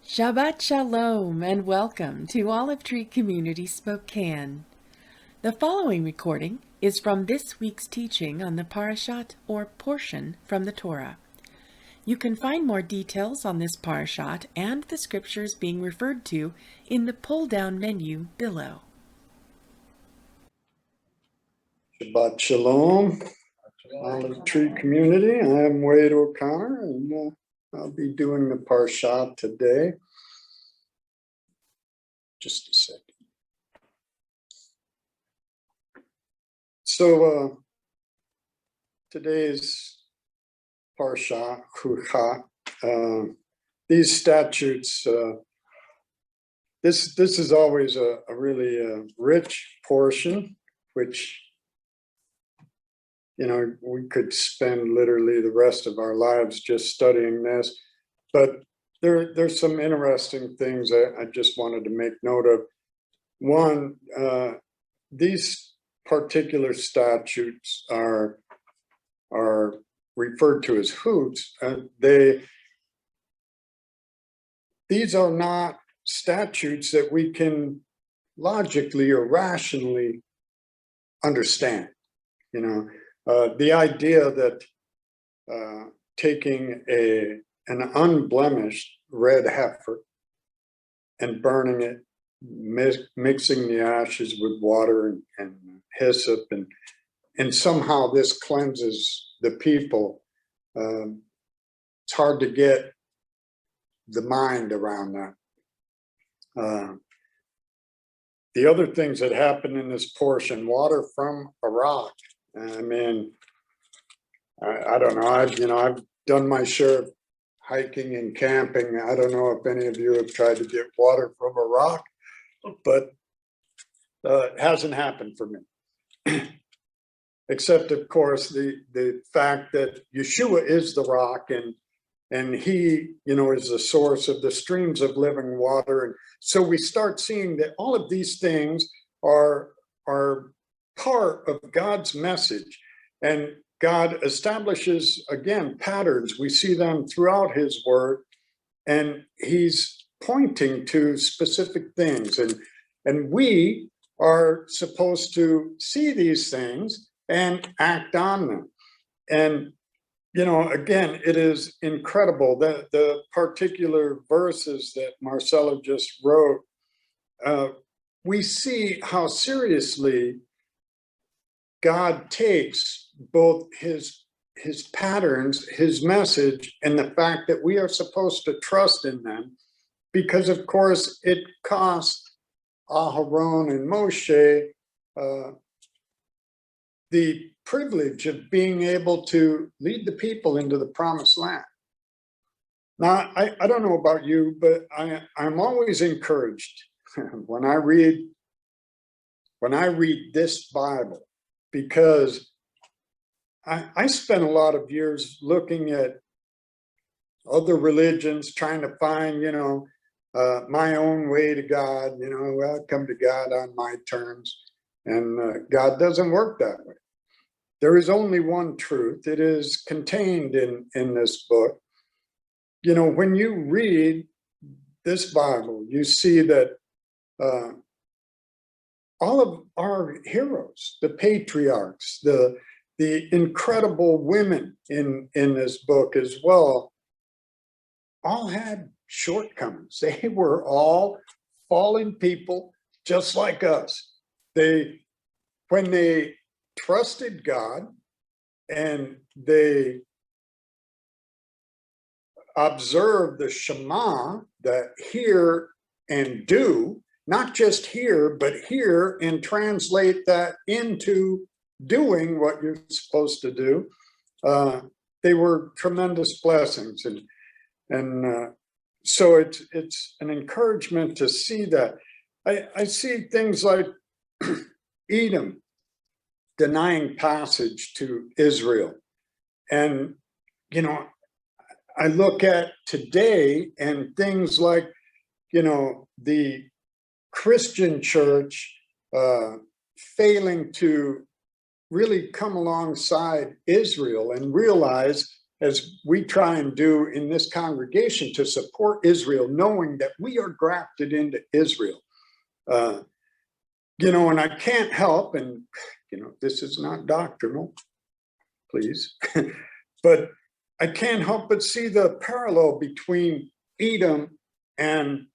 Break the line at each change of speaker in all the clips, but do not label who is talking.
Shabbat Shalom and welcome to all of Tree Community Spokane. The following recording is from this week's teaching on the Parasha or portion from the Torah. You can find more details on this Parasha and the scriptures being referred to in the pull-down menu below.
Shabbat Shalom, all of Tree Community. I'm Wade O'Connor, and I'll be doing the Parasha today. Just a second. So today's Parasha, Chukat, these statutes, this is always a really rich portion, which, you know, we could spend literally the rest of our lives just studying this, but there's some interesting things I just wanted to make note of. One, these particular statutes are referred to as hoots. These are not statutes that we can logically or rationally understand. You know, the idea that taking an unblemished red heifer and burning it, mixing the ashes with water and hyssop, and somehow this cleanses the people. It's hard to get the mind around that. The other things that happen in this portion, water from a rock. I mean, I don't know. I've done my share of hiking and camping. I don't know if any of you have tried to get water from a rock, but it hasn't happened for me. Except, of course, the fact that Yeshua is the rock, and he, you know, is the source of the streams of living water. And so we start seeing that all of these things are part of God's message. And God establishes, again, patterns. We see them throughout his word, and he's pointing to specific things. And we are supposed to see these things and act on them. And, you know, again, it is incredible that the particular verses that Marcella just wrote, we see how seriously God takes both his patterns, his message, and the fact that we are supposed to trust in them, because of course it cost Aharon and Moshe the privilege of being able to lead the people into the promised land. Now, I don't know about you, but I'm always encouraged when I read this Bible, because I spent a lot of years looking at other religions, trying to find, you know, my own way to God, you know, well, come to God on my terms. And God doesn't work that way. There is only one truth. It is contained in this book. You know, when you read this Bible, you see that all of our heroes, the patriarchs, the incredible women in this book as well, all had shortcomings. They were all fallen people just like us. When they trusted God and they observed the Shema, that hear and do, not just hear, but hear and translate that into doing what you're supposed to do, they were tremendous blessings. And so it's an encouragement to see that. I see things like Edom denying passage to Israel. And, you know, I look at today and things like, you know, the Christian church failing to really come alongside Israel and realize as we try and do in this congregation to support Israel, knowing that we are grafted into Israel. You know, and I can't help, and, you know, this is not doctrinal, please, but I can't help but see the parallel between Edom and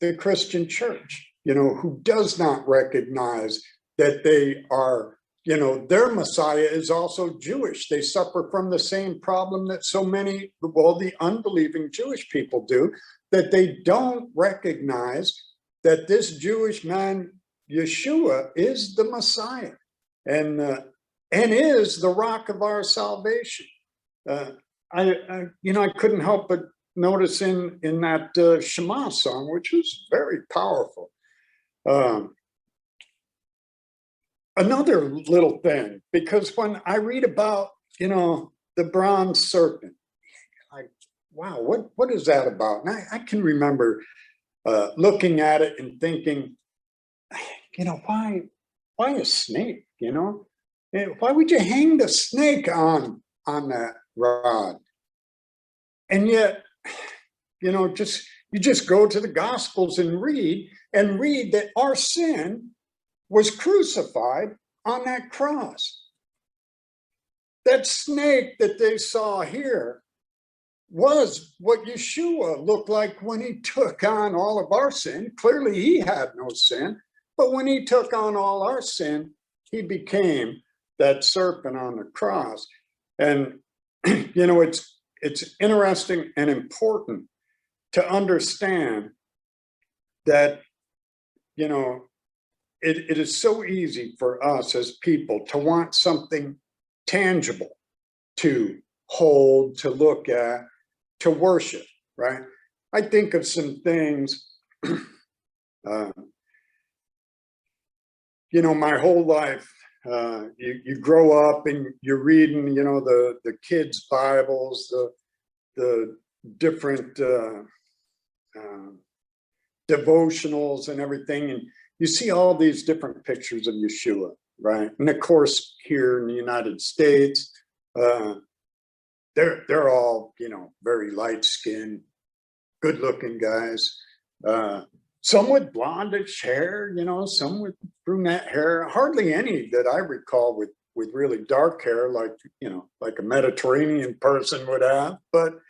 the Christian church, you know, who does not recognize that they are, you know, their Messiah is also Jewish. They suffer from the same problem that so many, well, the unbelieving Jewish people do, that they don't recognize that this Jewish man, Yeshua, is the Messiah and is the rock of our salvation. You know, I couldn't help but notice in that Shema song, which was very powerful. Another little thing, because when I read about, you know, the bronze serpent, wow, what is that about? And I can remember looking at it and thinking, you know, why a snake? You know, why would you hang the snake on that rod? And yet, you know, you just go to the Gospels and read that our sin was crucified on that cross. That snake that they saw here was what Yeshua looked like when he took on all of our sin. Clearly, he had no sin, but when he took on all our sin, he became that serpent on the cross. And, you know, it's interesting and important to understand that, you know, it is so easy for us as people to want something tangible to hold, to look at, to worship, right? I think of some things, you know, my whole life, you grow up and you're reading, you know, the kids' Bibles, the different devotionals and everything, and you see all these different pictures of Yeshua, right? And of course, here in the United States, they're all, you know, very light-skinned, good-looking guys. Some with blondish hair, you know, some with brunette hair. Hardly any that I recall with really dark hair, like, you know, like a Mediterranean person would have. But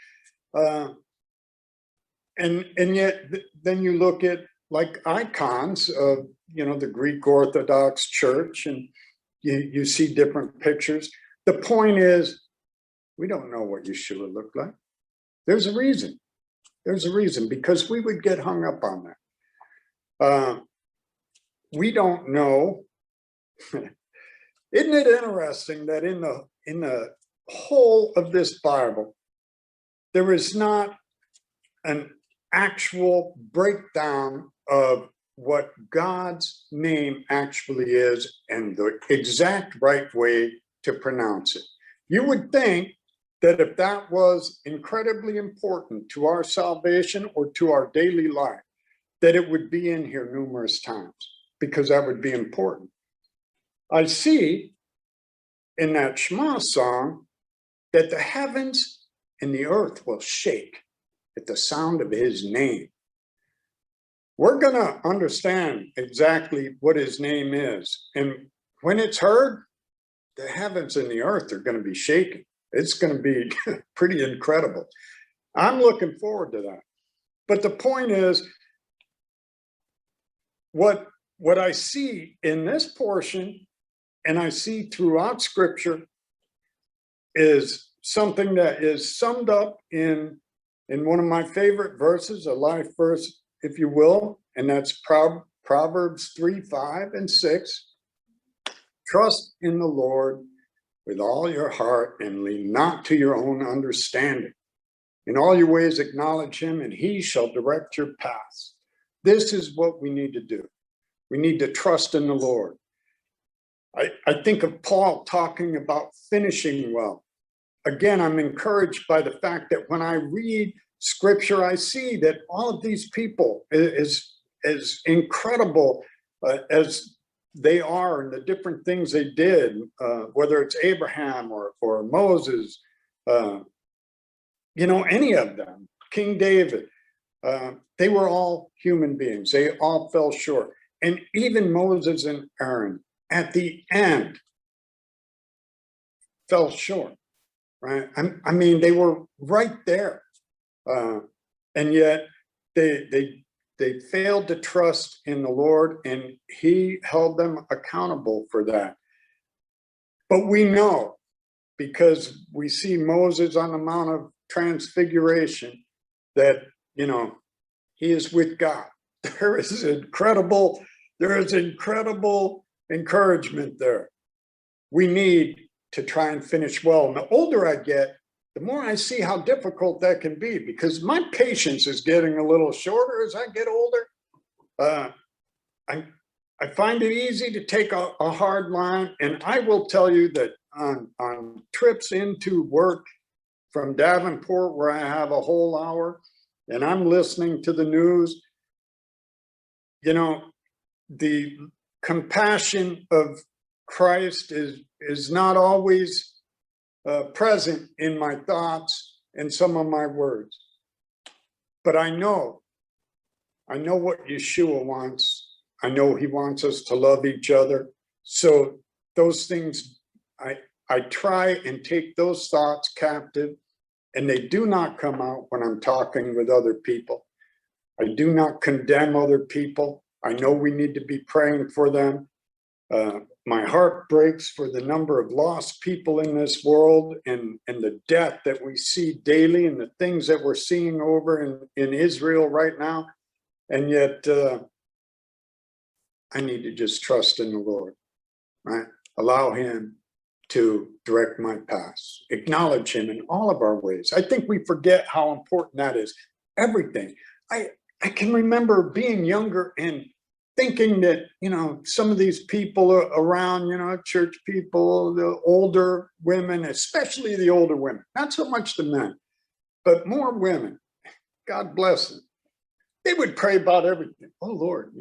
and yet, then you look at like icons of, you know, the Greek Orthodox Church, and you see different pictures. The point is, we don't know what Yeshua looked like. There's a reason. There's a reason, because we would get hung up on that. We don't know. Isn't it interesting that in the whole of this Bible, there is not an actual breakdown of what God's name actually is and the exact right way to pronounce it? You would think that if that was incredibly important to our salvation or to our daily life, that it would be in here numerous times, because that would be important. I see in that Shema song that the heavens and the earth will shake at the sound of his name. We're going to understand exactly what his name is. And when it's heard, the heavens and the earth are going to be shaking. It's going to be pretty incredible. I'm looking forward to that. But the point is, what I see in this portion, and I see throughout Scripture, is something that is summed up in one of my favorite verses, a life verse, if you will, and that's Proverbs 3:5 and 6. Trust in the Lord with all your heart and lean not to your own understanding. In all your ways acknowledge him, and he shall direct your paths. This is what we need to do. We need to trust in the Lord. I think of Paul talking about finishing well. Again, I'm encouraged by the fact that when I read Scripture, I see that all of these people, as incredible as they are and the different things they did, whether it's Abraham or Moses, any of them, King David, they were all human beings. They all fell short. And even Moses and Aaron at the end fell short, right? I mean, they were right there. And yet they failed to trust in the Lord, and he held them accountable for that. But we know, because we see Moses on the Mount of Transfiguration, that, he is with God. There is incredible encouragement there. We need to try and finish well. And the older I get, the more I see how difficult that can be, because my patience is getting a little shorter as I get older. I find it easy to take a hard line. And I will tell you that on trips into work from Davenport, where I have a whole hour and I'm listening to the news, the compassion of Christ is not always present in my thoughts and some of my words. But I know what Yeshua wants. I know he wants us to love each other. So those things, I try and take those thoughts captive, and they do not come out when I'm talking with other people. I do not condemn other people. I know we need to be praying for them. My heart breaks for the number of lost people in this world, and the death that we see daily, and the things that we're seeing over in Israel right now. And yet I need to just trust in the Lord, right? Allow him to direct my paths, acknowledge him in all of our ways. I think we forget how important that is. Everything. I can remember being younger and thinking that, some of these people around, church people, the older women, especially the older women, not so much the men, but more women, God bless them. They would pray about everything. Oh, Lord,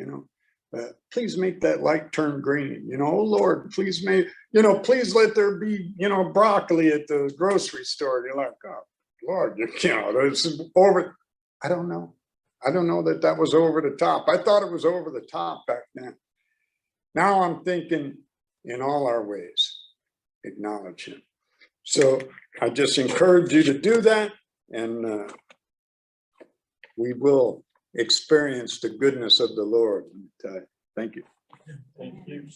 please make that light turn green. Oh, Lord, please please let there be, broccoli at the grocery store. You're like, oh, Lord, this is over. I don't know. I don't know that was over the top. I thought it was over the top back then. Now I'm thinking, in all our ways, acknowledge him. So I just encourage you to do that, and we will experience the goodness of the Lord. Thank you.
Thank you.